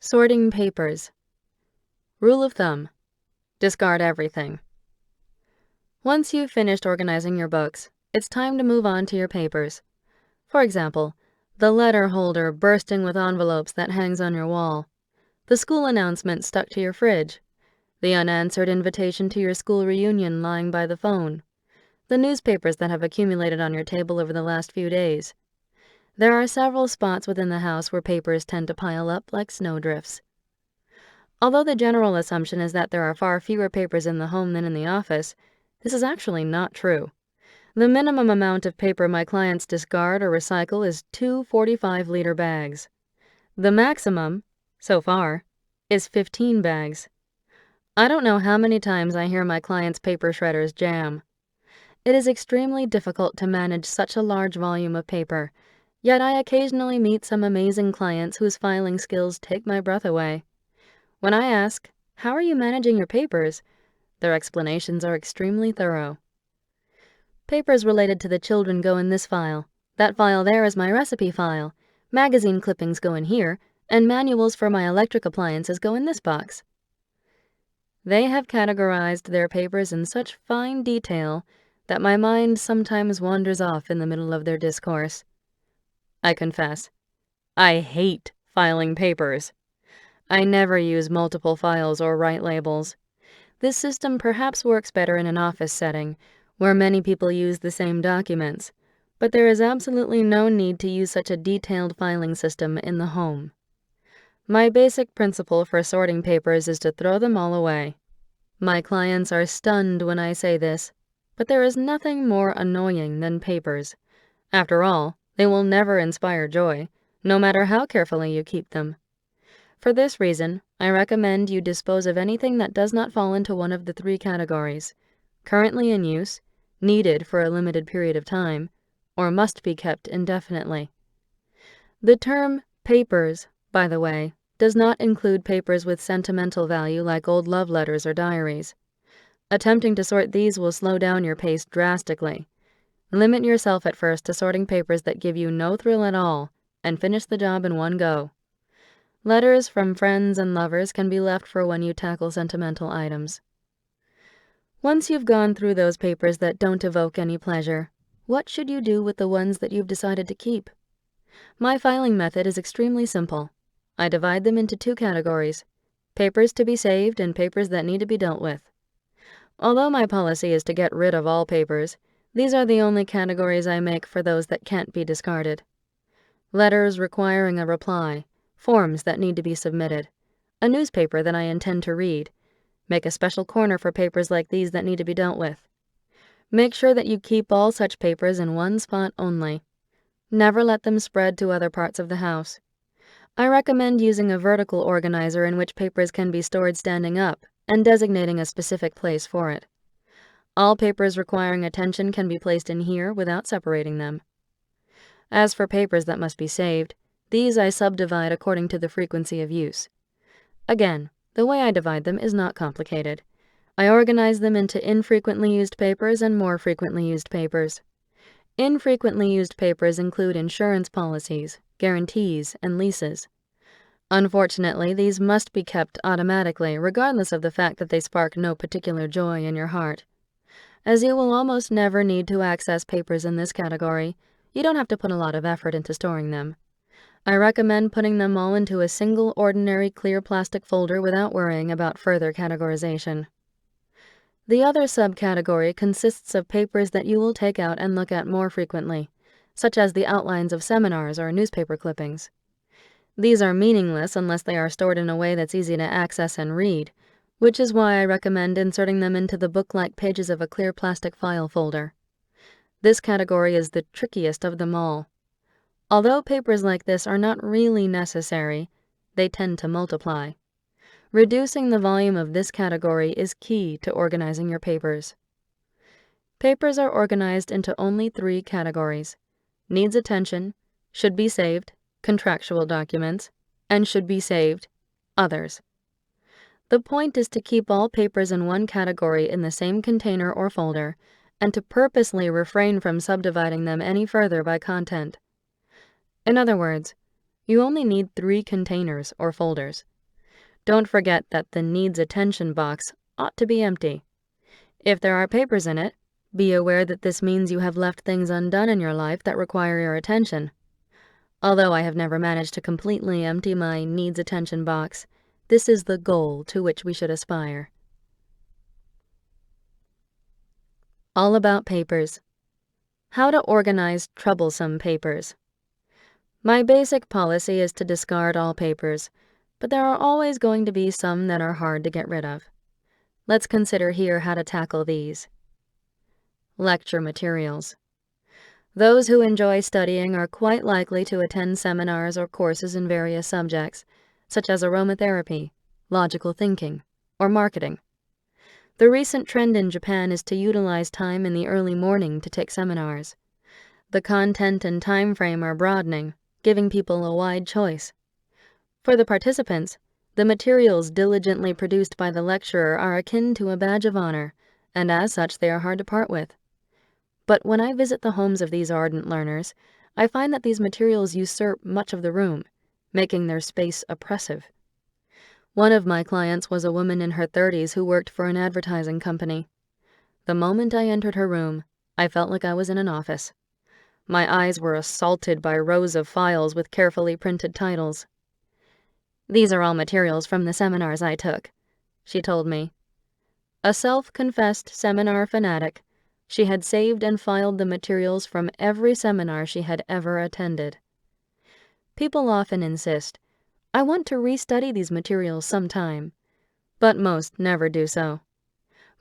Sorting papers. Rule of thumb: discard everything. Once you've finished organizing your books, it's time to move on to your papers. For example, the letter holder bursting with envelopes that hangs on your wall, the school announcement stuck to your fridge, the unanswered invitation to your school reunion lying by the phone, the newspapers that have accumulated on your table over the last few days. There are several spots within the house where papers tend to pile up like snowdrifts. Although the general assumption is that there are far fewer papers in the home than in the office, this is actually not true. The minimum amount of paper my clients discard or recycle is 2 45-liter bags. The maximum, so far, is 15 bags. I don't know how many times I hear my clients' paper shredders jam. It is extremely difficult to manage such a large volume of paper, yet I occasionally meet some amazing clients whose filing skills take my breath away. When I ask, "How are you managing your papers?" their explanations are extremely thorough. Papers related to the children go in this file. That file there is my recipe file. Magazine clippings go in here, and manuals for my electric appliances go in this box. They have categorized their papers in such fine detail that my mind sometimes wanders off in the middle of their discourse. I confess, I hate filing papers. I never use multiple files or write labels. This system perhaps works better in an office setting, where many people use the same documents, but there is absolutely no need to use such a detailed filing system in the home. My basic principle for sorting papers is to throw them all away. My clients are stunned when I say this, but there is nothing more annoying than papers. After all, they will never inspire joy, no matter how carefully you keep them. For this reason, I recommend you dispose of anything that does not fall into one of the 3 categories: currently in use, needed for a limited period of time, or must be kept indefinitely. The term papers, by the way, does not include papers with sentimental value like old love letters or diaries. Attempting to sort these will slow down your pace drastically. Limit yourself at first to sorting papers that give you no thrill at all, and finish the job in one go. Letters from friends and lovers can be left for when you tackle sentimental items. Once you've gone through those papers that don't evoke any pleasure, what should you do with the ones that you've decided to keep? My filing method is extremely simple. I divide them into 2 categories: papers to be saved and papers that need to be dealt with. Although my policy is to get rid of all papers, these are the only categories I make for those that can't be discarded. Letters requiring a reply, forms that need to be submitted, a newspaper that I intend to read. Make a special corner for papers like these that need to be dealt with. Make sure that you keep all such papers in one spot only. Never let them spread to other parts of the house. I recommend using a vertical organizer in which papers can be stored standing up and designating a specific place for it. All papers requiring attention can be placed in here without separating them. As for papers that must be saved, these I subdivide according to the frequency of use. Again, the way I divide them is not complicated. I organize them into infrequently used papers and more frequently used papers. Infrequently used papers include insurance policies, guarantees, and leases. Unfortunately, these must be kept automatically, regardless of the fact that they spark no particular joy in your heart. As you will almost never need to access papers in this category, you don't have to put a lot of effort into storing them. I recommend putting them all into a single ordinary clear plastic folder without worrying about further categorization. The other subcategory consists of papers that you will take out and look at more frequently, such as the outlines of seminars or newspaper clippings. These are meaningless unless they are stored in a way that's easy to access and read, which is why I recommend inserting them into the book-like pages of a clear plastic file folder. This category is the trickiest of them all. Although papers like this are not really necessary, they tend to multiply. Reducing the volume of this category is key to organizing your papers. Papers are organized into only 3 categories: needs attention, should be saved, contractual documents, and should be saved, others. The point is to keep all papers in one category in the same container or folder, and to purposely refrain from subdividing them any further by content. In other words, you only need 3 containers or folders: Don't forget that the needs attention box ought to be empty. If there are papers in it, be aware that this means you have left things undone in your life that require your attention. Although I have never managed to completely empty my needs attention box, this is the goal to which we should aspire. All about papers. How to organize troublesome papers. My basic policy is to discard all papers, but there are always going to be some that are hard to get rid of. Let's consider here how to tackle these. Lecture materials. Those who enjoy studying are quite likely to attend seminars or courses in various subjects, such as aromatherapy, logical thinking, or marketing. The recent trend in Japan is to utilize time in the early morning to take seminars. The content and time frame are broadening, giving people a wide choice. For the participants, the materials diligently produced by the lecturer are akin to a badge of honor, and as such they are hard to part with. But when I visit the homes of these ardent learners, I find that these materials usurp much of the room, making their space oppressive. One of my clients was a woman in her 30s who worked for an advertising company. The moment I entered her room, I felt like I was in an office. My eyes were assaulted by rows of files with carefully printed titles. "These are all materials from the seminars I took," she told me. A self-confessed seminar fanatic, she had saved and filed the materials from every seminar she had ever attended. People often insist, "I want to restudy these materials sometime," but most never do so.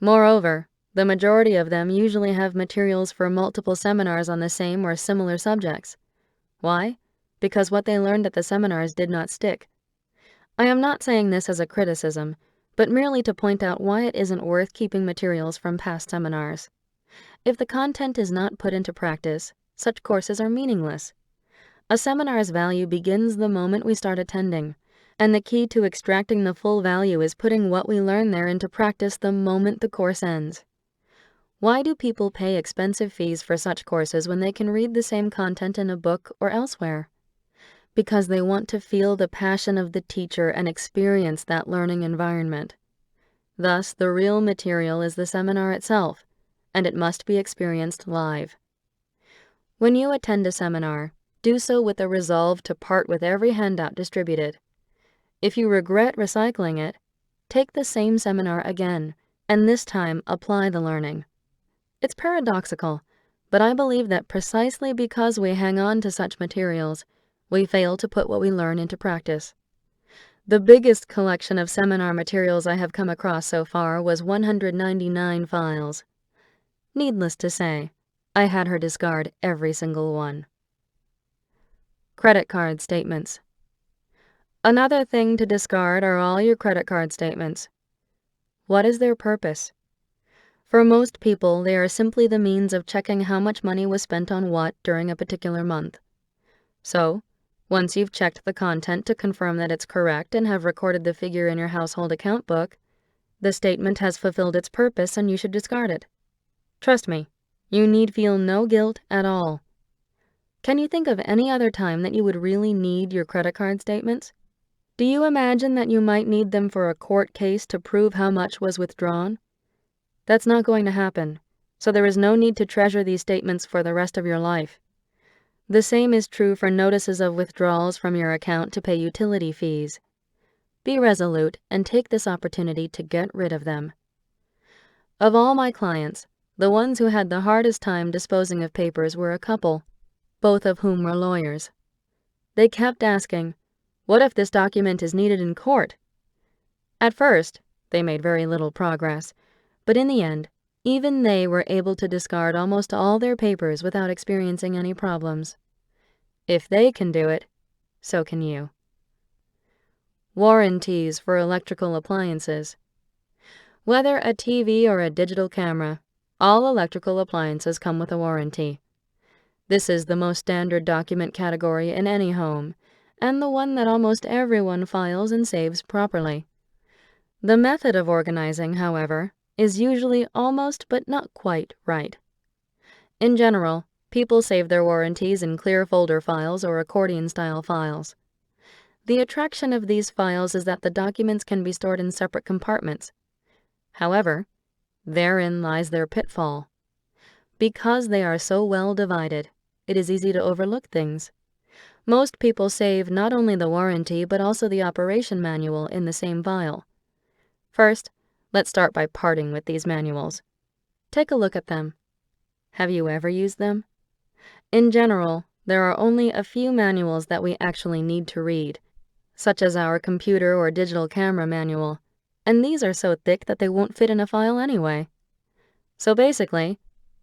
Moreover, the majority of them usually have materials for multiple seminars on the same or similar subjects. Why? Because what they learned at the seminars did not stick. I am not saying this as a criticism, but merely to point out why it isn't worth keeping materials from past seminars. If the content is not put into practice, such courses are meaningless. A seminar's value begins the moment we start attending, and the key to extracting the full value is putting what we learn there into practice the moment the course ends. Why do people pay expensive fees for such courses when they can read the same content in a book or elsewhere? Because they want to feel the passion of the teacher and experience that learning environment. Thus, the real material is the seminar itself, and it must be experienced live. When you attend a seminar, do so with a resolve to part with every handout distributed. If you regret recycling it, take the same seminar again, and this time apply the learning. It's paradoxical, but I believe that precisely because we hang on to such materials, we fail to put what we learn into practice. The biggest collection of seminar materials I have come across so far was 199 files. Needless to say, I had her discard every single one. Credit card statements. Another thing to discard are all your credit card statements. What is their purpose? For most people, they are simply the means of checking how much money was spent on what during a particular month. So, once you've checked the content to confirm that it's correct and have recorded the figure in your household account book, the statement has fulfilled its purpose and you should discard it. Trust me, you need feel no guilt at all. Can you think of any other time that you would really need your credit card statements? Do you imagine that you might need them for a court case to prove how much was withdrawn? That's not going to happen, so there is no need to treasure these statements for the rest of your life. The same is true for notices of withdrawals from your account to pay utility fees. Be resolute and take this opportunity to get rid of them. Of all my clients, the ones who had the hardest time disposing of papers were a couple, both of whom were lawyers. They kept asking, "What if this document is needed in court?" At first, they made very little progress, but in the end, even they were able to discard almost all their papers without experiencing any problems. If they can do it, so can you. Warranties for electrical appliances. Whether a TV or a digital camera, all electrical appliances come with a warranty. This is the most standard document category in any home, and the one that almost everyone files and saves properly. The method of organizing, however, is usually almost but not quite right. In general, people save their warranties in clear folder files or accordion-style files. The attraction of these files is that the documents can be stored in separate compartments. However, therein lies their pitfall. Because they are so well divided, it is easy to overlook things. Most people save not only the warranty but also the operation manual in the same file. First, let's start by parting with these manuals. Take a look at them. Have you ever used them? In general, there are only a few manuals that we actually need to read, such as our computer or digital camera manual, and these are so thick that they won't fit in a file anyway. So basically,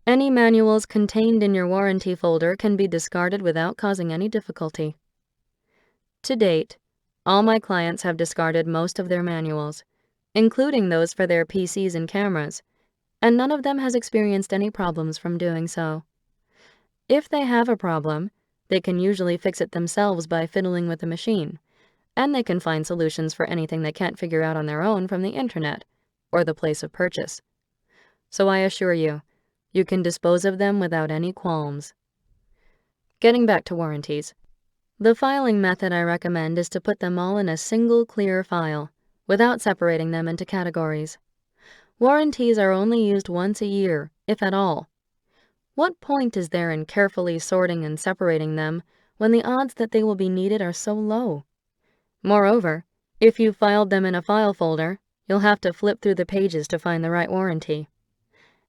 any manuals contained in your warranty folder can be discarded without causing any difficulty. To date, all my clients have discarded most of their manuals, including those for their PCs and cameras, and none of them has experienced any problems from doing so. If they have a problem, they can usually fix it themselves by fiddling with the machine, and they can find solutions for anything they can't figure out on their own from the internet or the place of purchase. So I assure you, you can dispose of them without any qualms. Getting back to warranties. The filing method I recommend is to put them all in a single clear file, without separating them into categories. Warranties are only used once a year, if at all. What point is there in carefully sorting and separating them when the odds that they will be needed are so low? Moreover, if you filed them in a file folder, you'll have to flip through the pages to find the right warranty.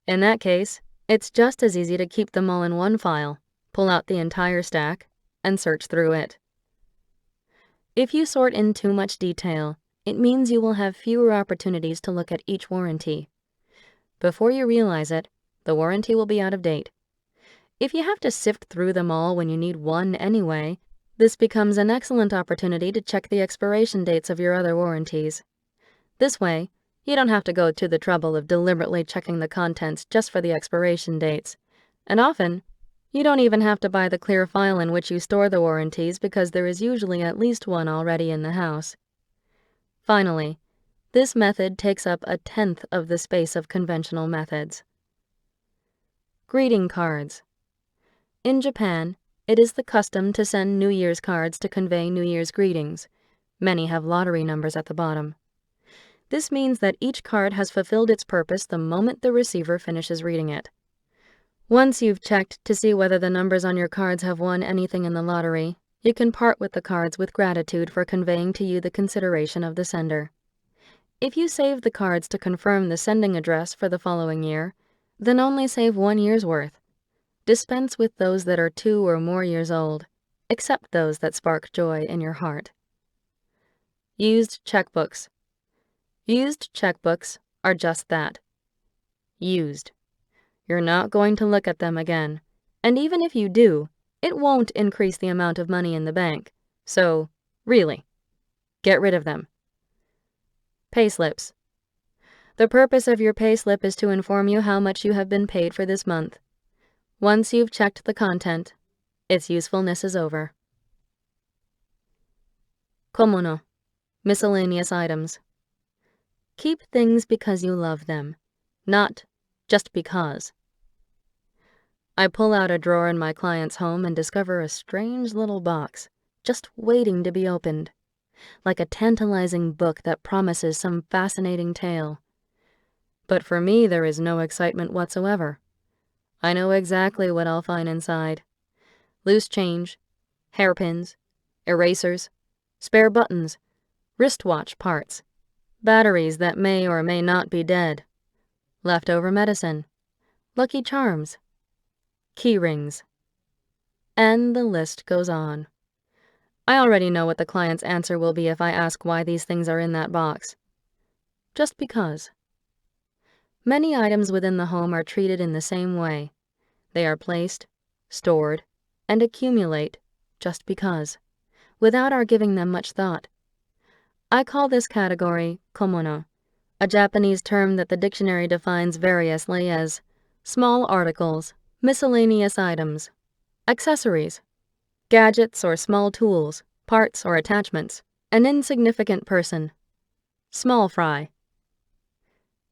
In that case, it's just as easy to keep them all in one file, pull out the entire stack, and search through it. If you sort in too much detail, it means you will have fewer opportunities to look at each warranty. Before you realize it, the warranty will be out of date. If you have to sift through them all when you need one anyway, this becomes an excellent opportunity to check the expiration dates of your other warranties. This way, you don't have to go to the trouble of deliberately checking the contents just for the expiration dates, and often, you don't even have to buy the clear file in which you store the warranties because there is usually at least one already in the house. Finally, this method takes up 1/10 of the space of conventional methods. Greeting cards. In Japan, it is the custom to send New Year's cards to convey New Year's greetings. Many have lottery numbers at the bottom. This means that each card has fulfilled its purpose the moment the receiver finishes reading it. Once you've checked to see whether the numbers on your cards have won anything in the lottery, you can part with the cards with gratitude for conveying to you the consideration of the sender. If you save the cards to confirm the sending address for the following year, then only save 1 year's worth. Dispense with those that are 2 or more years old. Accept those that spark joy in your heart. Used checkbooks. Used checkbooks are just that. Used. You're not going to look at them again, and even if you do, it won't increase the amount of money in the bank. So, really, get rid of them. Payslips. The purpose of your payslip is to inform you how much you have been paid for this month. Once you've checked the content, its usefulness is over. Komono. Miscellaneous items. Keep things because you love them, not just because. I pull out a drawer in my client's home and discover a strange little box, just waiting to be opened, like a tantalizing book that promises some fascinating tale. But for me, there is no excitement whatsoever. I know exactly what I'll find inside. Loose change, hairpins, erasers, spare buttons, wristwatch parts, batteries that may or may not be dead, leftover medicine, Lucky Charms, key rings, and the list goes on. I already know what the client's answer will be if I ask why these things are in that box. Just because. Many items within the home are treated in the same way. They are placed, stored, and accumulate just because, without our giving them much thought. I call this category komono, a Japanese term that the dictionary defines variously as small articles, miscellaneous items, accessories, gadgets or small tools, parts or attachments, an insignificant person, small fry.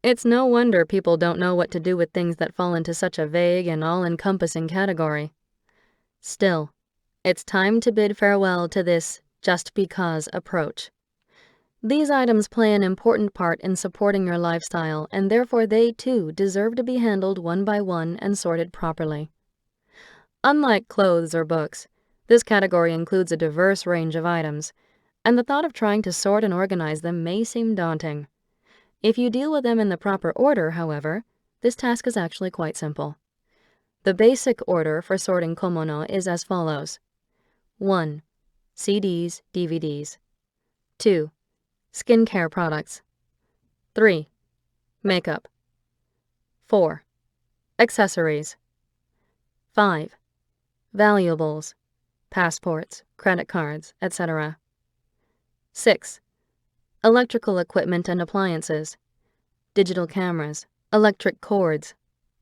It's no wonder people don't know what to do with things that fall into such a vague and all-encompassing category. Still, it's time to bid farewell to this just because approach. These items play an important part in supporting your lifestyle, and therefore they too deserve to be handled one by one and sorted properly. Unlike clothes or books, this category includes a diverse range of items, and the thought of trying to sort and organize them may seem daunting. If you deal with them in the proper order, however, this task is actually quite simple. The basic order for sorting komono is as follows. 1. CDs, DVDs. 2. Skincare products. 3. Makeup. 4. Accessories. 5. Valuables, passports, credit cards, etc. 6. Electrical equipment and appliances, digital cameras, electric cords,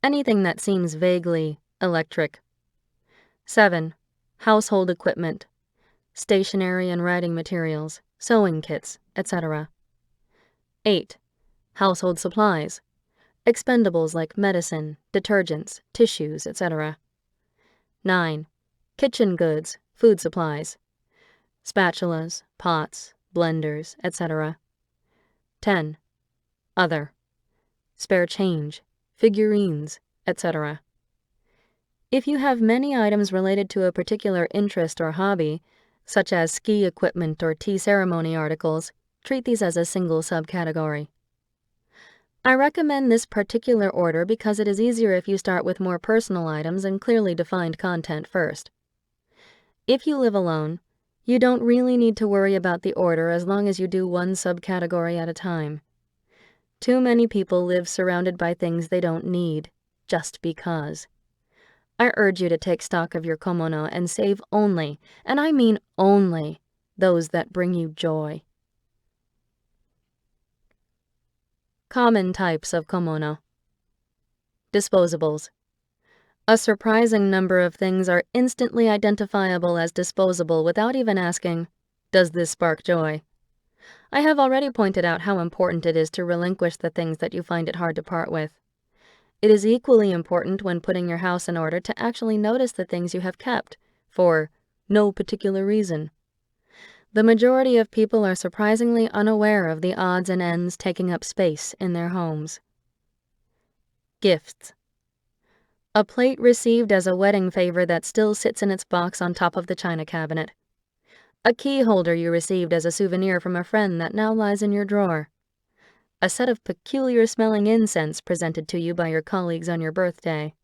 anything that seems vaguely electric. 7. Household equipment, stationery and writing materials, sewing kits, etc. 8. Household supplies, expendables like medicine, detergents, tissues, etc. 9. Kitchen goods, food supplies, spatulas, pots, blenders, etc. 10. Other. Spare change, figurines, etc. If you have many items related to a particular interest or hobby, such as ski equipment or tea ceremony articles, treat these as a single subcategory. I recommend this particular order because it is easier if you start with more personal items and clearly defined content first. If you live alone, you don't really need to worry about the order as long as you do one subcategory at a time. Too many people live surrounded by things they don't need, just because. I urge you to take stock of your komono and save only, and I mean only, those that bring you joy. Common types of komono. Disposables. A surprising number of things are instantly identifiable as disposable without even asking, "Does this spark joy?" I have already pointed out how important it is to relinquish the things that you find it hard to part with. It is equally important when putting your house in order to actually notice the things you have kept, for no particular reason. The majority of people are surprisingly unaware of the odds and ends taking up space in their homes. Gifts. A plate received as a wedding favor that still sits in its box on top of the china cabinet. A key holder you received as a souvenir from a friend that now lies in your drawer. A set of peculiar-smelling incense presented to you by your colleagues on your birthday.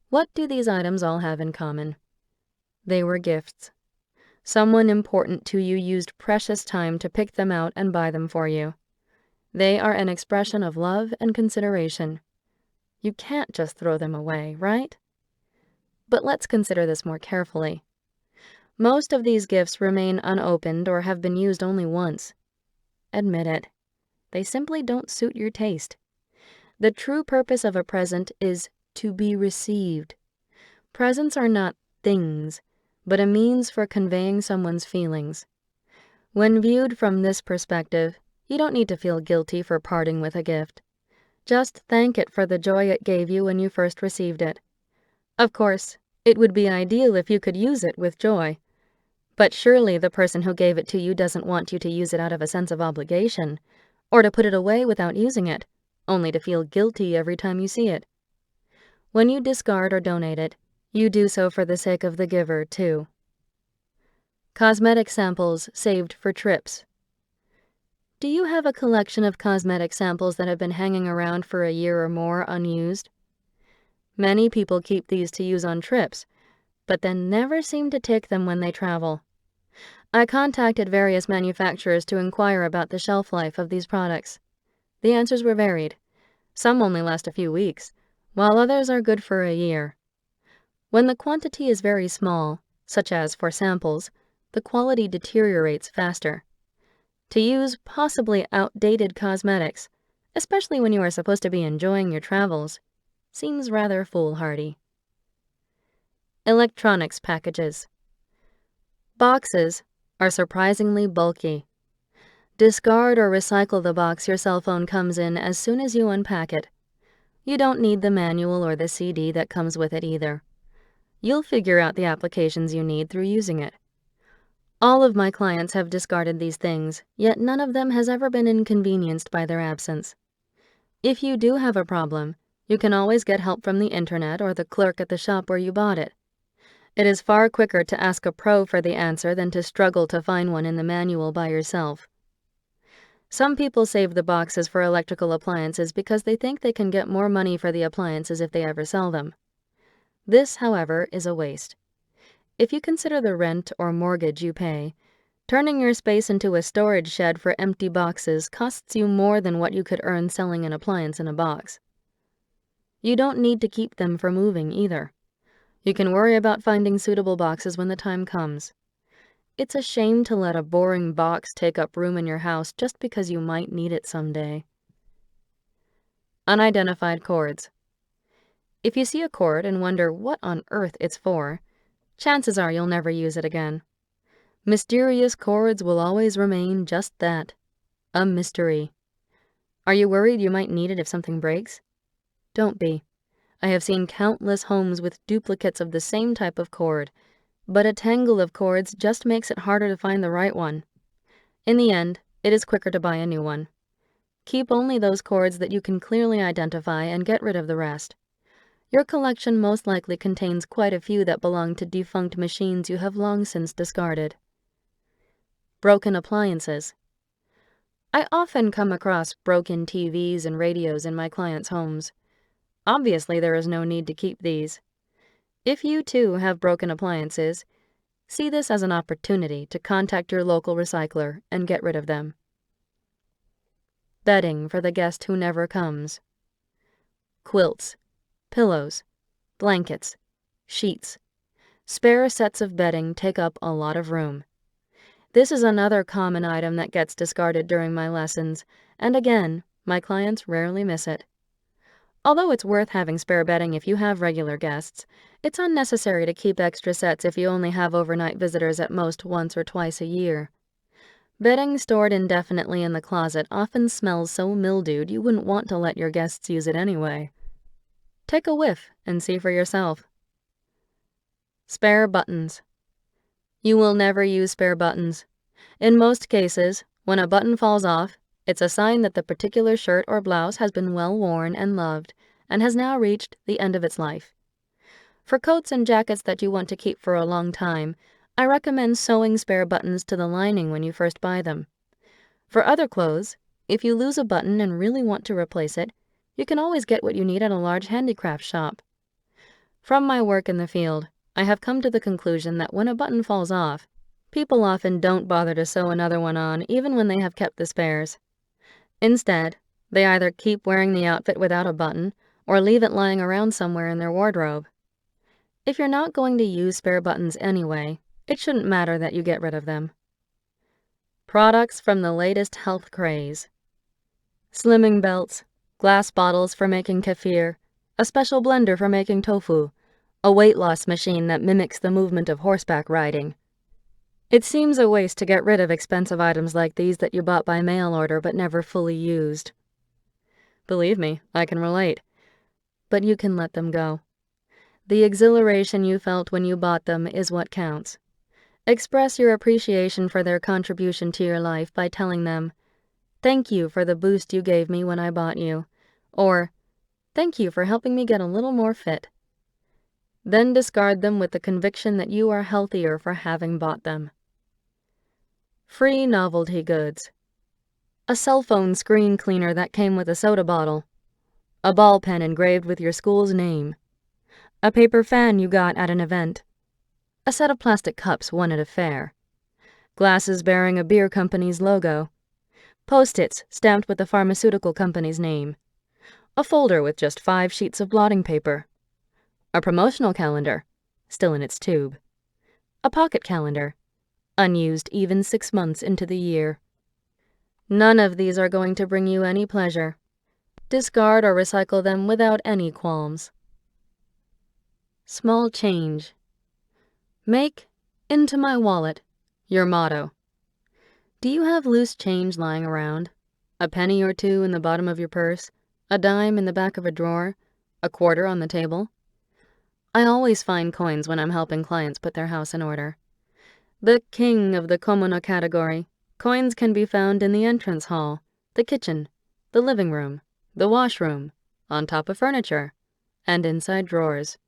What do these items all have in common? They were gifts. Someone important to you used precious time to pick them out and buy them for you. They are an expression of love and consideration. You can't just throw them away, right? But let's consider this more carefully. Most of these gifts remain unopened or have been used only once. Admit it. They simply don't suit your taste. The true purpose of a present is to be received. Presents are not things, but a means for conveying someone's feelings. When viewed from this perspective, you don't need to feel guilty for parting with a gift. Just thank it for the joy it gave you when you first received it. Of course, it would be ideal if you could use it with joy. But surely the person who gave it to you doesn't want you to use it out of a sense of obligation, or to put it away without using it, only to feel guilty every time you see it. When you discard or donate it, you do so for the sake of the giver, too. Cosmetic samples saved for trips. Do you have a collection of cosmetic samples that have been hanging around for a year or more unused? Many people keep these to use on trips, but then never seem to take them when they travel. I contacted various manufacturers to inquire about the shelf life of these products. The answers were varied. Some only last a few weeks, while others are good for a year. When the quantity is very small, such as for samples, the quality deteriorates faster. To use possibly outdated cosmetics, especially when you are supposed to be enjoying your travels, seems rather foolhardy. Electronics packages. Boxes are surprisingly bulky. Discard or recycle the box your cell phone comes in as soon as you unpack it. You don't need the manual or the CD that comes with it either. You'll figure out the applications you need through using it. All of my clients have discarded these things, yet none of them has ever been inconvenienced by their absence. If you do have a problem, you can always get help from the internet or the clerk at the shop where you bought it. It is far quicker to ask a pro for the answer than to struggle to find one in the manual by yourself. Some people save the boxes for electrical appliances because they think they can get more money for the appliances if they ever sell them. This, however, is a waste. If you consider the rent or mortgage you pay, turning your space into a storage shed for empty boxes costs you more than what you could earn selling an appliance in a box. You don't need to keep them for moving either. You can worry about finding suitable boxes when the time comes. It's a shame to let a boring box take up room in your house just because you might need it someday. Unidentified cords. If you see a cord and wonder what on earth it's for, chances are you'll never use it again. Mysterious cords will always remain just that, a mystery. Are you worried you might need it if something breaks? Don't be. I have seen countless homes with duplicates of the same type of cord, but a tangle of cords just makes it harder to find the right one. In the end, it is quicker to buy a new one. Keep only those cords that you can clearly identify and get rid of the rest. Your collection most likely contains quite a few that belong to defunct machines you have long since discarded. Broken appliances. I often come across broken TVs and radios in my clients' homes. Obviously, there is no need to keep these. If you too have broken appliances, see this as an opportunity to contact your local recycler and get rid of them. Bedding for the guest who never comes. Quilts, pillows, blankets, sheets. Spare sets of bedding take up a lot of room. This is another common item that gets discarded during my lessons, and again, my clients rarely miss it. Although it's worth having spare bedding if you have regular guests, it's unnecessary to keep extra sets if you only have overnight visitors at most once or twice a year. Bedding stored indefinitely in the closet often smells so mildewed you wouldn't want to let your guests use it anyway. Take a whiff and see for yourself. Spare buttons. You will never use spare buttons. In most cases, when a button falls off, it's a sign that the particular shirt or blouse has been well worn and loved and has now reached the end of its life. For coats and jackets that you want to keep for a long time, I recommend sewing spare buttons to the lining when you first buy them. For other clothes, if you lose a button and really want to replace it, you can always get what you need at a large handicraft shop. From my work in the field, I have come to the conclusion that when a button falls off, people often don't bother to sew another one on even when they have kept the spares. Instead, they either keep wearing the outfit without a button or leave it lying around somewhere in their wardrobe. If you're not going to use spare buttons anyway, it shouldn't matter that you get rid of them. Products from the latest health craze. Slimming belts, glass bottles for making kefir, a special blender for making tofu, a weight loss machine that mimics the movement of horseback riding. It seems a waste to get rid of expensive items like these that you bought by mail order but never fully used. Believe me, I can relate. But you can let them go. The exhilaration you felt when you bought them is what counts. Express your appreciation for their contribution to your life by telling them, "Thank you for the boost you gave me when I bought you," or "Thank you for helping me get a little more fit." Then discard them with the conviction that you are healthier for having bought them. Free novelty goods. A cell phone screen cleaner that came with a soda bottle. A ball pen engraved with your school's name. A paper fan you got at an event. A set of plastic cups won at a fair. Glasses bearing a beer company's logo. Post-its stamped with the pharmaceutical company's name. A folder with just 5 sheets of blotting paper. A promotional calendar, still in its tube. A pocket calendar, unused even 6 months into the year. None of these are going to bring you any pleasure. Discard or recycle them without any qualms. Small change. Make "into my wallet" your motto. Do you have loose change lying around? A penny or two in the bottom of your purse? A dime in the back of a drawer? A quarter on the table? I always find coins when I'm helping clients put their house in order. The king of the komono category, coins can be found in the entrance hall, the kitchen, the living room, the washroom, on top of furniture, and inside drawers.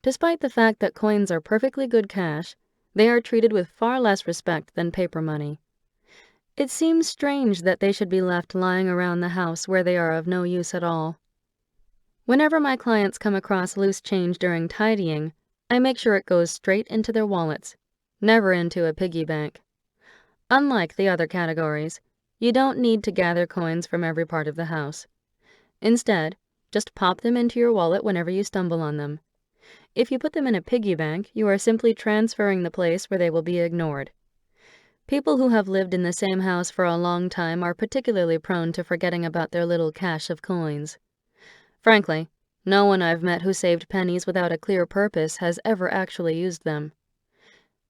Despite the fact that coins are perfectly good cash, they are treated with far less respect than paper money. It seems strange that they should be left lying around the house where they are of no use at all. Whenever my clients come across loose change during tidying, I make sure it goes straight into their wallets, never into a piggy bank. Unlike the other categories, you don't need to gather coins from every part of the house. Instead, just pop them into your wallet whenever you stumble on them. If you put them in a piggy bank, you are simply transferring the place where they will be ignored. People who have lived in the same house for a long time are particularly prone to forgetting about their little cache of coins. Frankly, no one I've met who saved pennies without a clear purpose has ever actually used them.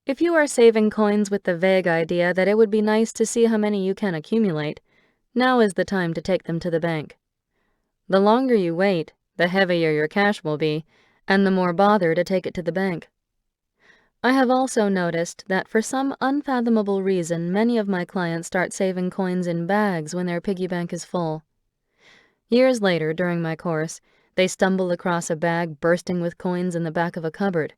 If you are saving coins with the vague idea that it would be nice to see how many you can accumulate, now is the time to take them to the bank. The longer you wait, the heavier your cash will be, and the more bother to take it to the bank. I have also noticed that for some unfathomable reason, many of my clients start saving coins in bags when their piggy bank is full. Years later, during my course, they stumble across a bag bursting with coins in the back of a cupboard.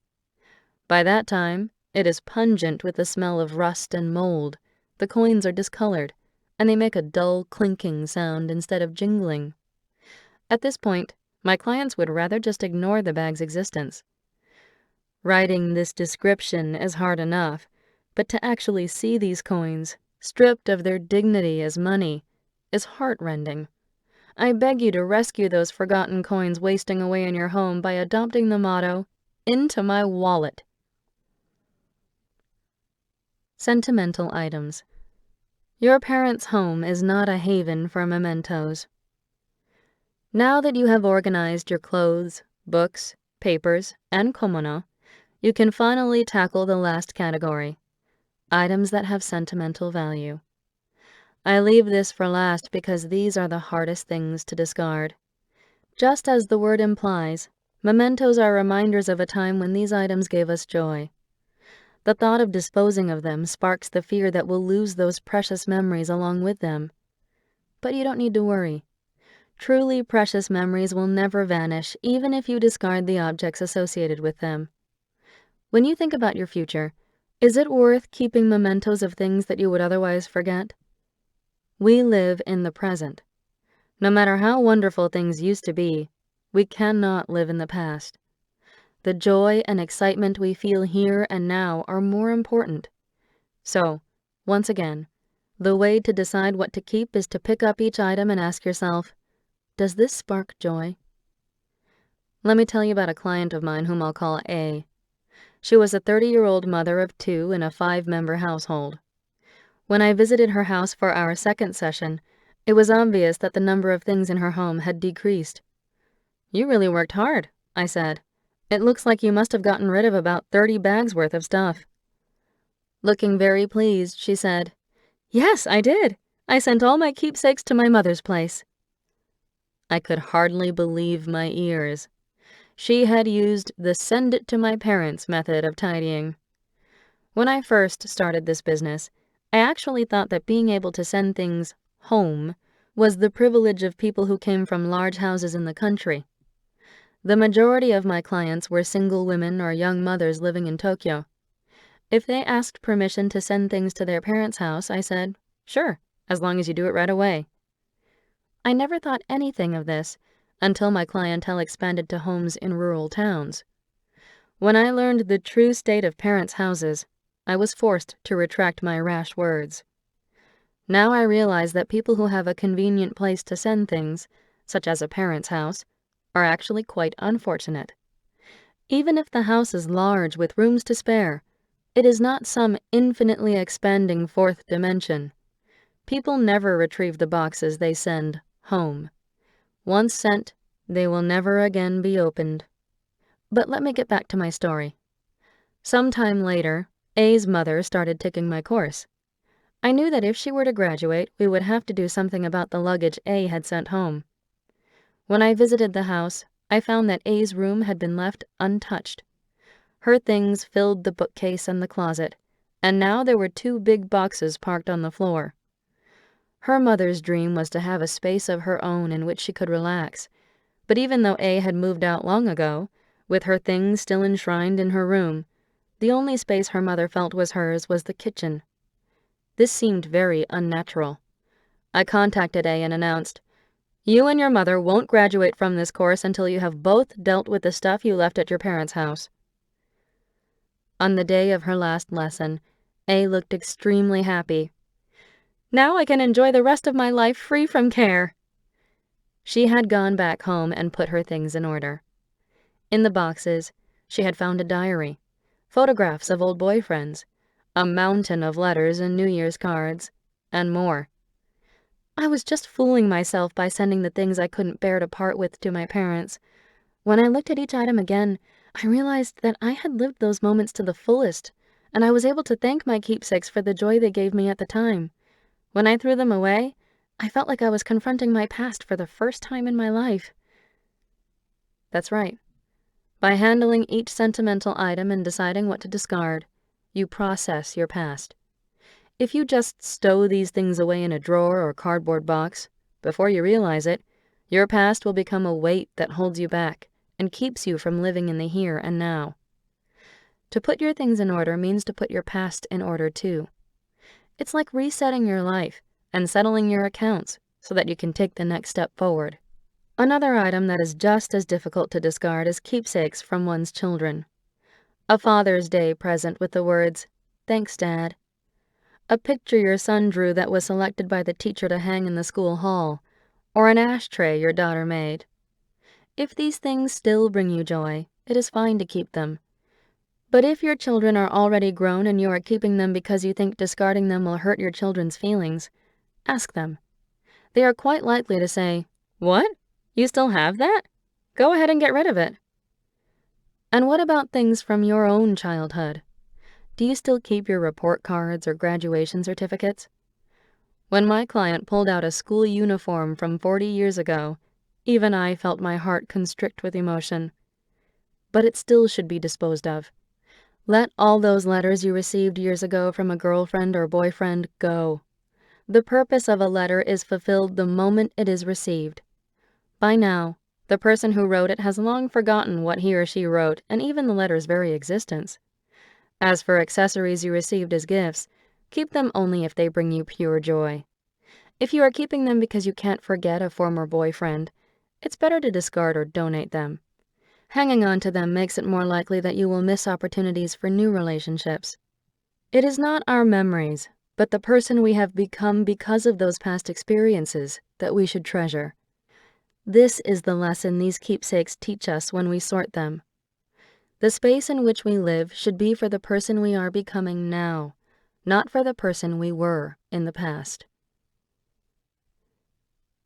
By that time, it is pungent with the smell of rust and mold. The coins are discolored, and they make a dull clinking sound instead of jingling. At this point, my clients would rather just ignore the bag's existence. Writing this description is hard enough, but to actually see these coins, stripped of their dignity as money, is heart-rending. I beg you to rescue those forgotten coins wasting away in your home by adopting the motto, "Into my wallet." Sentimental items. Your parents' home is not a haven for mementos. Now that you have organized your clothes, books, papers, and komono, you can finally tackle the last category, items that have sentimental value. I leave this for last because these are the hardest things to discard. Just as the word implies, mementos are reminders of a time when these items gave us joy. The thought of disposing of them sparks the fear that we'll lose those precious memories along with them. But you don't need to worry. Truly precious memories will never vanish, even if you discard the objects associated with them. When you think about your future, is it worth keeping mementos of things that you would otherwise forget? We live in the present. No matter how wonderful things used to be, we cannot live in the past. The joy and excitement we feel here and now are more important. So, once again, the way to decide what to keep is to pick up each item and ask yourself, does this spark joy? Let me tell you about a client of mine whom I'll call A. She was a 30-year-old mother of 2 in a 5-member household. When I visited her house for our second session, it was obvious that the number of things in her home had decreased. "You really worked hard," I said. "It looks like you must have gotten rid of about 30 bags worth of stuff." Looking very pleased, she said, "Yes, I did. I sent all my keepsakes to my mother's place." I could hardly believe my ears. She had used the send it to my parents method of tidying. When I first started this business, I actually thought that being able to send things home was the privilege of people who came from large houses in the country. The majority of my clients were single women or young mothers living in Tokyo. If they asked permission to send things to their parents' house, I said, "Sure, as long as you do it right away." I never thought anything of this until my clientele expanded to homes in rural towns. When I learned the true state of parents' houses, I was forced to retract my rash words. Now I realize that people who have a convenient place to send things, such as a parent's house, are actually quite unfortunate. Even if the house is large with rooms to spare, it is not some infinitely expanding fourth dimension. People never retrieve the boxes they send home. Once sent, they will never again be opened. But let me get back to my story. Sometime later, A's mother started taking my course. I knew that if she were to graduate, we would have to do something about the luggage A had sent home. When I visited the house, I found that A's room had been left untouched. Her things filled the bookcase and the closet, and now there were 2 big boxes parked on the floor. Her mother's dream was to have a space of her own in which she could relax, but even though A had moved out long ago, with her things still enshrined in her room, the only space her mother felt was hers was the kitchen. This seemed very unnatural. I contacted A and announced, "You and your mother won't graduate from this course until you have both dealt with the stuff you left at your parents' house." On the day of her last lesson, A looked extremely happy. "Now I can enjoy the rest of my life free from care." She had gone back home and put her things in order. In the boxes, she had found a diary, photographs of old boyfriends, a mountain of letters and New Year's cards, and more. I was just fooling myself by sending the things I couldn't bear to part with to my parents. When I looked at each item again, I realized that I had lived those moments to the fullest, and I was able to thank my keepsakes for the joy they gave me at the time. When I threw them away, I felt like I was confronting my past for the first time in my life. That's right. By handling each sentimental item and deciding what to discard, you process your past. If you just stow these things away in a drawer or cardboard box, before you realize it, your past will become a weight that holds you back and keeps you from living in the here and now. To put your things in order means to put your past in order too. It's like resetting your life and settling your accounts so that you can take the next step forward. Another item that is just as difficult to discard is keepsakes from one's children. A Father's Day present with the words, "Thanks, Dad." A picture your son drew that was selected by the teacher to hang in the school hall, or an ashtray your daughter made. If these things still bring you joy, it is fine to keep them. But if your children are already grown and you are keeping them because you think discarding them will hurt your children's feelings, ask them. They are quite likely to say, "What? You still have that? Go ahead and get rid of it." And what about things from your own childhood? Do you still keep your report cards or graduation certificates? When my client pulled out a school uniform from 40 years ago, even I felt my heart constrict with emotion. But it still should be disposed of. Let all those letters you received years ago from a girlfriend or boyfriend go. The purpose of a letter is fulfilled the moment it is received. By now, the person who wrote it has long forgotten what he or she wrote and even the letter's very existence. As for accessories you received as gifts, keep them only if they bring you pure joy. If you are keeping them because you can't forget a former boyfriend, it's better to discard or donate them. Hanging on to them makes it more likely that you will miss opportunities for new relationships. It is not our memories, but the person we have become because of those past experiences that we should treasure. This is the lesson these keepsakes teach us when we sort them. The space in which we live should be for the person we are becoming now, not for the person we were in the past.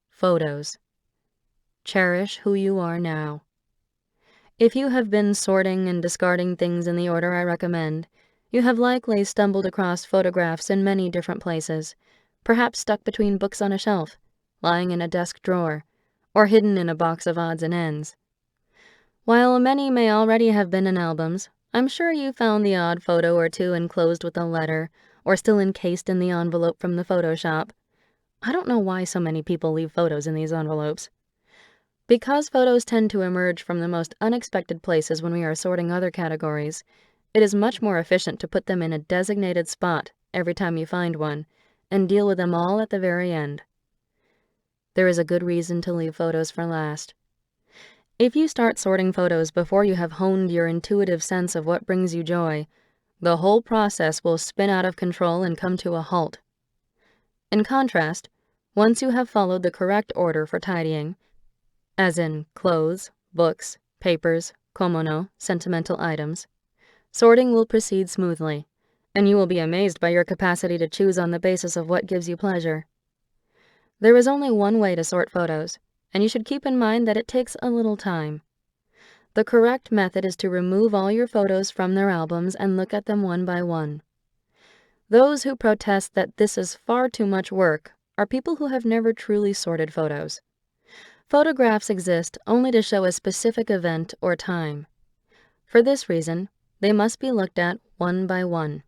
Photos. Cherish who you are now. If you have been sorting and discarding things in the order I recommend, you have likely stumbled across photographs in many different places, perhaps stuck between books on a shelf, lying in a desk drawer, or hidden in a box of odds and ends. While many may already have been in albums, I'm sure you found the odd photo or two enclosed with a letter, or still encased in the envelope from the photo shop. I don't know why so many people leave photos in these envelopes. Because photos tend to emerge from the most unexpected places when we are sorting other categories, it is much more efficient to put them in a designated spot every time you find one, and deal with them all at the very end. There is a good reason to leave photos for last. If you start sorting photos before you have honed your intuitive sense of what brings you joy, the whole process will spin out of control and come to a halt. In contrast, once you have followed the correct order for tidying, as in clothes, books, papers, komono, sentimental items, sorting will proceed smoothly, and you will be amazed by your capacity to choose on the basis of what gives you pleasure. There is only one way to sort photos, and you should keep in mind that it takes a little time. The correct method is to remove all your photos from their albums and look at them one by one. Those who protest that this is far too much work are people who have never truly sorted photos. Photographs exist only to show a specific event or time. For this reason, they must be looked at one by one.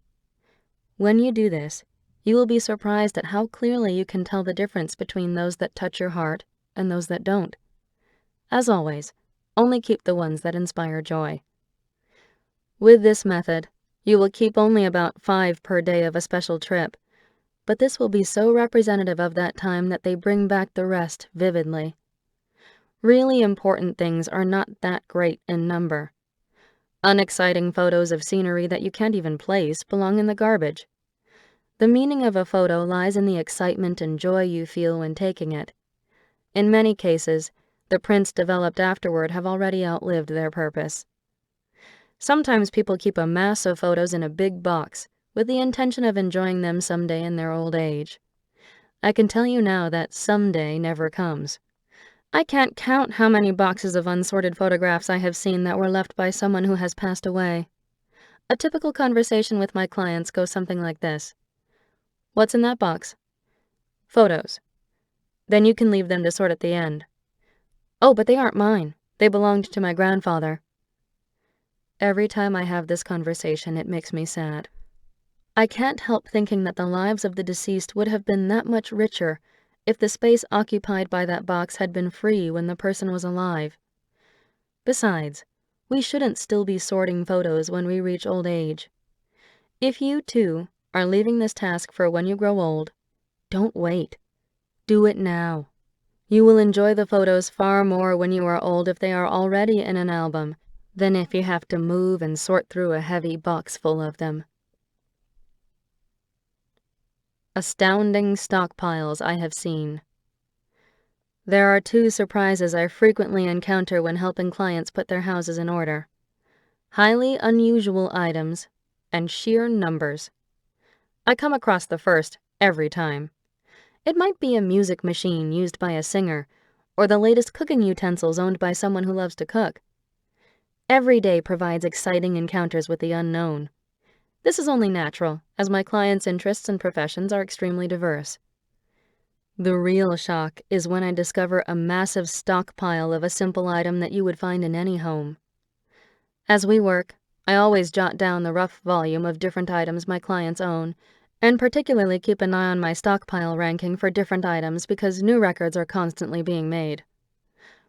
When you do this, you will be surprised at how clearly you can tell the difference between those that touch your heart and those that don't. As always, only keep the ones that inspire joy. With this method, you will keep only about 5 per day of a special trip, but this will be so representative of that time that they bring back the rest vividly. Really important things are not that great in number. Unexciting photos of scenery that you can't even place belong in the garbage. The meaning of a photo lies in the excitement and joy you feel when taking it. In many cases, the prints developed afterward have already outlived their purpose. Sometimes people keep a mass of photos in a big box with the intention of enjoying them someday in their old age. I can tell you now that someday never comes. I can't count how many boxes of unsorted photographs I have seen that were left by someone who has passed away. A typical conversation with my clients goes something like this. What's in that box? Photos. Then you can leave them to sort at the end. Oh, but they aren't mine. They belonged to my grandfather. Every time I have this conversation, it makes me sad. I can't help thinking that the lives of the deceased would have been that much richer if the space occupied by that box had been free when the person was alive. Besides, we shouldn't still be sorting photos when we reach old age. If you, too, are leaving this task for when you grow old, don't wait. Do it now. You will enjoy the photos far more when you are old if they are already in an album than if you have to move and sort through a heavy box full of them. Astounding stockpiles I have seen. There are 2 surprises I frequently encounter when helping clients put their houses in order. Highly unusual items and sheer numbers. I come across the first every time. It might be a music machine used by a singer, or the latest cooking utensils owned by someone who loves to cook. Every day provides exciting encounters with the unknown. This is only natural, as my clients' interests and professions are extremely diverse. The real shock is when I discover a massive stockpile of a simple item that you would find in any home. As we work, I always jot down the rough volume of different items my clients own, and particularly keep an eye on my stockpile ranking for different items because new records are constantly being made.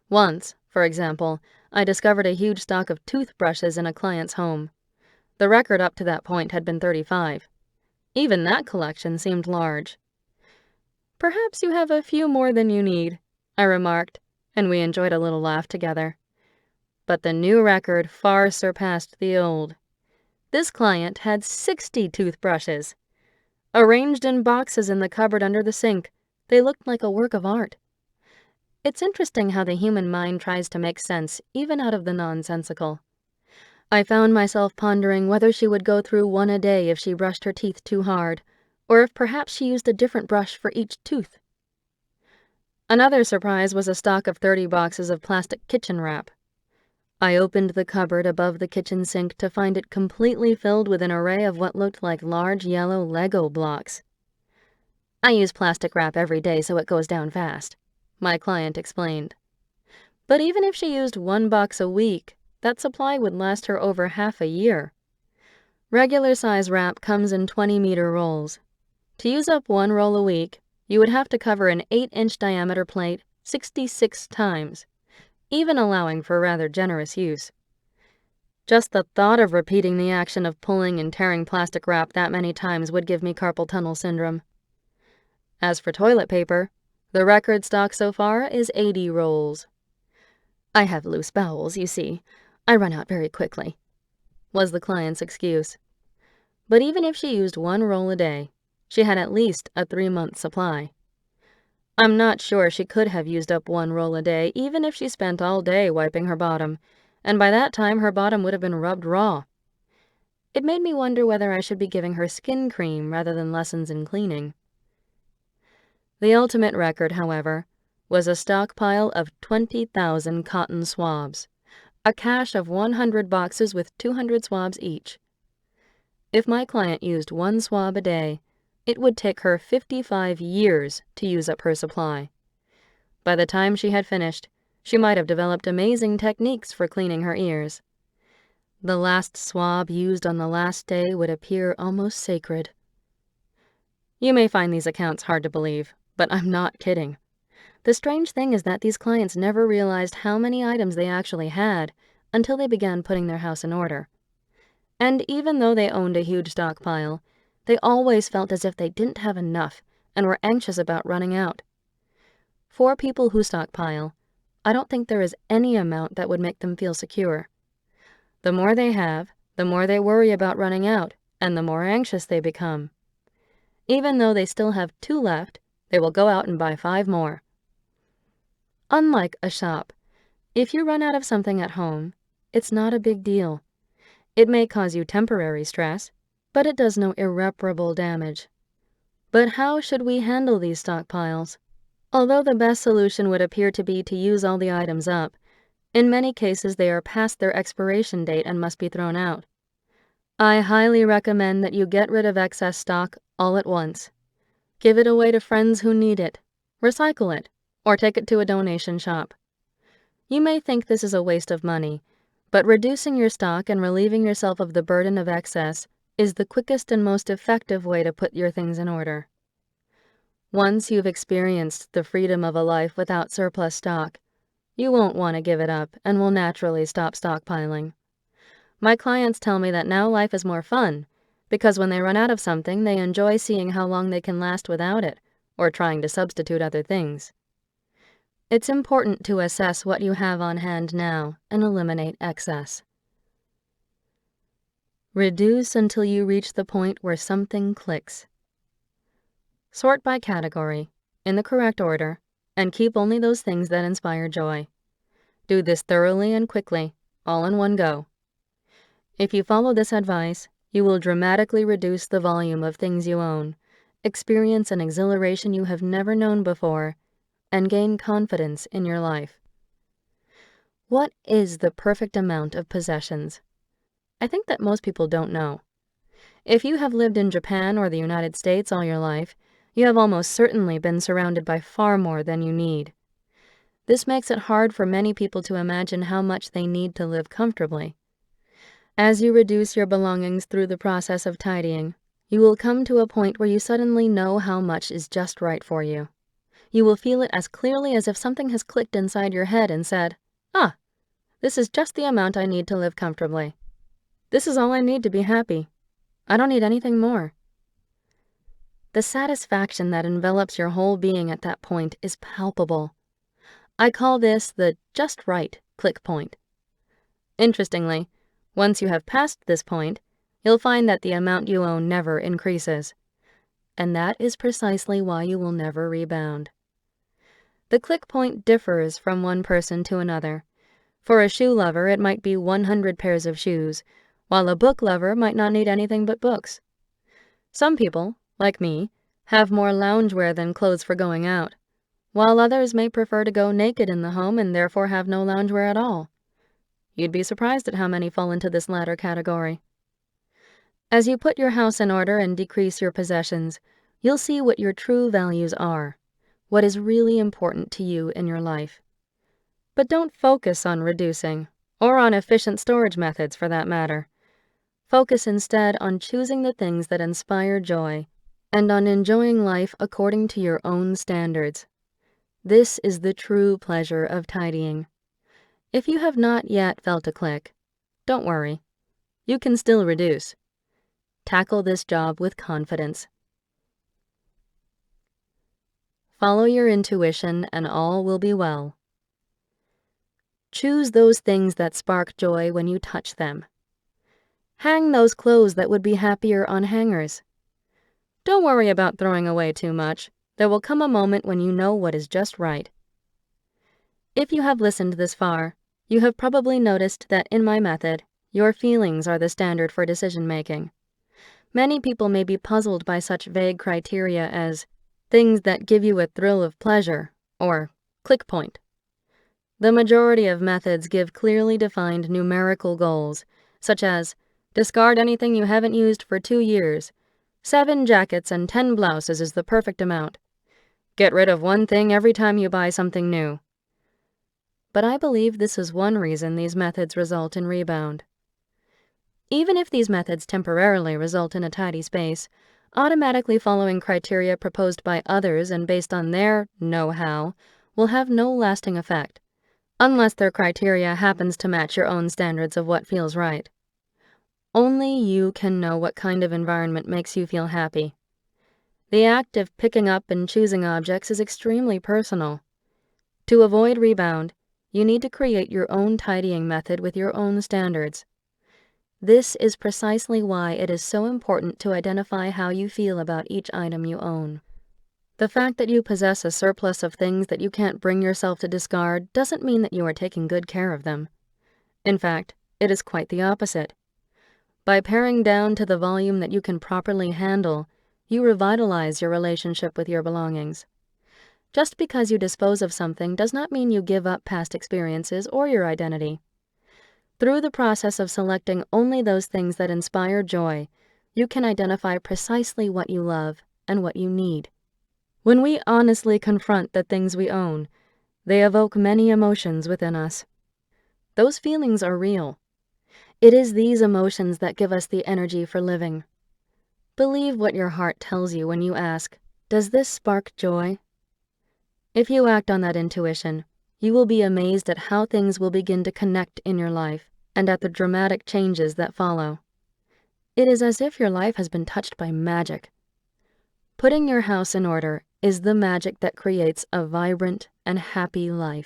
Once, for example, I discovered a huge stock of toothbrushes in a client's home. The record up to that point had been 35. Even that collection seemed large. "Perhaps you have a few more than you need," I remarked, and we enjoyed a little laugh together. But the new record far surpassed the old. This client had 60 toothbrushes. Arranged in boxes in the cupboard under the sink, they looked like a work of art. It's interesting how the human mind tries to make sense even out of the nonsensical. I found myself pondering whether she would go through one a day if she brushed her teeth too hard, or if perhaps she used a different brush for each tooth. Another surprise was a stock of 30 boxes of plastic kitchen wrap. I opened the cupboard above the kitchen sink to find it completely filled with an array of what looked like large yellow Lego blocks. "I use plastic wrap every day so it goes down fast," my client explained. But even if she used 1 box a week, that supply would last her over half a year. Regular size wrap comes in 20-meter rolls. To use up 1 roll a week, you would have to cover an 8-inch diameter plate 66 times, even allowing for rather generous use. Just the thought of repeating the action of pulling and tearing plastic wrap that many times would give me carpal tunnel syndrome. As for toilet paper, the record stock so far is 80 rolls. "I have loose bowels, you see. I run out very quickly," was the client's excuse. But even if she used 1 roll a day, she had at least a 3-month supply. I'm not sure she could have used up 1 roll a day even if she spent all day wiping her bottom, and by that time her bottom would have been rubbed raw. It made me wonder whether I should be giving her skin cream rather than lessons in cleaning. The ultimate record, however, was a stockpile of 20,000 cotton swabs, a cache of 100 boxes with 200 swabs each. If my client used 1 swab a day, it would take her 55 years to use up her supply. By the time she had finished, she might have developed amazing techniques for cleaning her ears. The last swab used on the last day would appear almost sacred. You may find these accounts hard to believe, but I'm not kidding. The strange thing is that these clients never realized how many items they actually had until they began putting their house in order. And even though they owned a huge stockpile, they always felt as if they didn't have enough and were anxious about running out. For people who stockpile, I don't think there is any amount that would make them feel secure. The more they have, the more they worry about running out, and the more anxious they become. Even though they still have 2 left, they will go out and buy 5 more. Unlike a shop, if you run out of something at home, it's not a big deal. It may cause you temporary stress, but it does no irreparable damage. But how should we handle these stockpiles? Although the best solution would appear to be to use all the items up, in many cases they are past their expiration date and must be thrown out. I highly recommend that you get rid of excess stock all at once. Give it away to friends who need it, recycle it, or take it to a donation shop. You may think this is a waste of money, but reducing your stock and relieving yourself of the burden of excess is the quickest and most effective way to put your things in order. Once you've experienced the freedom of a life without surplus stock, you won't want to give it up and will naturally stop stockpiling. My clients tell me that now life is more fun because when they run out of something, they enjoy seeing how long they can last without it or trying to substitute other things. It's important to assess what you have on hand now and eliminate excess. Reduce until you reach the point where something clicks. Sort by category, in the correct order, and keep only those things that inspire joy. Do this thoroughly and quickly, all in one go. If you follow this advice, you will dramatically reduce the volume of things you own, experience an exhilaration you have never known before, and gain confidence in your life. What is the perfect amount of possessions? I think that most people don't know. If you have lived in Japan or the United States all your life, you have almost certainly been surrounded by far more than you need. This makes it hard for many people to imagine how much they need to live comfortably. As you reduce your belongings through the process of tidying, you will come to a point where you suddenly know how much is just right for you. You will feel it as clearly as if something has clicked inside your head and said, "Ah, this is just the amount I need to live comfortably. This is all I need to be happy. I don't need anything more." The satisfaction that envelops your whole being at that point is palpable. I call this the just right click point. Interestingly, once you have passed this point, you'll find that the amount you own never increases. And that is precisely why you will never rebound. The click point differs from one person to another. For a shoe lover, it might be 100 pairs of shoes, while a book lover might not need anything but books. Some people, like me, have more loungewear than clothes for going out, while others may prefer to go naked in the home and therefore have no loungewear at all. You'd be surprised at how many fall into this latter category. As you put your house in order and decrease your possessions, you'll see what your true values are, what is really important to you in your life. But don't focus on reducing, or on efficient storage methods for that matter. Focus instead on choosing the things that inspire joy, and on enjoying life according to your own standards. This is the true pleasure of tidying. If you have not yet felt a click, don't worry. You can still reduce. Tackle this job with confidence. Follow your intuition and all will be well. Choose those things that spark joy when you touch them. Hang those clothes that would be happier on hangers. Don't worry about throwing away too much. There will come a moment when you know what is just right. If you have listened this far, you have probably noticed that in my method, your feelings are the standard for decision-making. Many people may be puzzled by such vague criteria as things that give you a thrill of pleasure or click point. The majority of methods give clearly defined numerical goals, such as discard anything you haven't used for 2 years, 7 jackets and 10 blouses is the perfect amount. Get rid of 1 thing every time you buy something new. But I believe this is one reason these methods result in rebound. Even if these methods temporarily result in a tidy space, Automatically following criteria proposed by others and based on their know-how will have no lasting effect, unless their criteria happens to match your own standards of what feels right. Only you can know what kind of environment makes you feel happy. The act of picking up and choosing objects is extremely personal. To avoid rebound, you need to create your own tidying method with your own standards. This is precisely why it is so important to identify how you feel about each item you own. The fact that you possess a surplus of things that you can't bring yourself to discard doesn't mean that you are taking good care of them. In fact, it is quite the opposite. By paring down to the volume that you can properly handle, you revitalize your relationship with your belongings. Just because you dispose of something does not mean you give up past experiences or your identity. Through the process of selecting only those things that inspire joy, you can identify precisely what you love and what you need. When we honestly confront the things we own, they evoke many emotions within us. Those feelings are real. It is these emotions that give us the energy for living. Believe what your heart tells you when you ask, "Does this spark joy?" If you act on that intuition, you will be amazed at how things will begin to connect in your life and at the dramatic changes that follow. It is as if your life has been touched by magic. Putting your house in order is the magic that creates a vibrant and happy life.